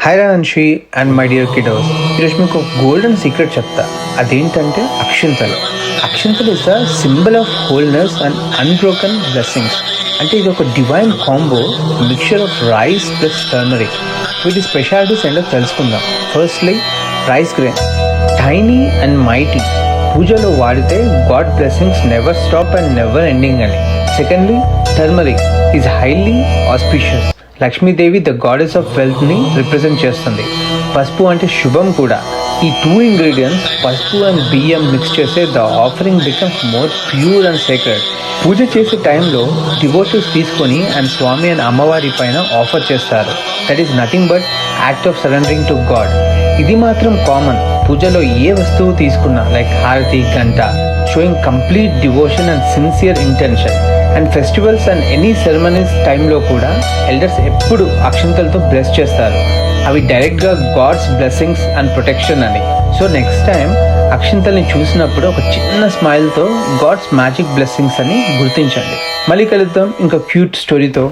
Hi రాన్షి and my dear kiddos, ఈరోజు మీకు ఒక గోల్డెన్ సీక్రెట్ చెప్తా. అదేంటంటే అక్షింతలు. అక్షింతలు is the symbol of wholeness and unbroken blessings. అంటే ఇది ఒక divine combo, mixture of rice plus turmeric. వీటి స్పెషాలిటీస్ ఏంటో తెలుసుకుందాం. Firstly, rice grain tiny and mighty. పూజలో వాడితే god blessings never stop and never ending అని. Secondly, turmeric is highly auspicious. Lakshmidevi the goddess of wealth ని రిప్రజెంట్ చేస్తుంది. పసుపు అంటే శుభం కూడా. ఈ టూ ఇంగ్రీడియంట్స్ పసుపు అండ్ బియ్యం మిక్స్ చేస్తే the offering becomes more pure and sacred. Puja చేసే టైంలో డివోటీస్ తీసుకొని అండ్ స్వామి అండ్ అమ్మవారి పైన ఆఫర్ చేస్తారు. That is nothing but act of surrendering to God. ఇది మాత్రం కామన్. పూజలో ఏ వస్తువు తీసుకున్నా, like aarti, ganta, showing complete devotion and sincere intention. And festivals and any ceremonies టైంలో కూడా ఎల్డర్స్ ఎప్పుడు అక్షంతలతో బ్లెస్ చేస్తారు. అవి డైరెక్ట్గా గాడ్స్ బ్లెస్సింగ్స్ అండ్ ప్రొటెక్షన్ అని. సో నెక్స్ట్ టైం అక్షింతల్ని చూసినప్పుడు ఒక చిన్న స్మైల్తో గాడ్స్ మ్యాజిక్ బ్లెస్సింగ్స్ అని గుర్తించండి. మళ్ళీ కలుద్దాం ఇంకో క్యూట్ స్టోరీతో.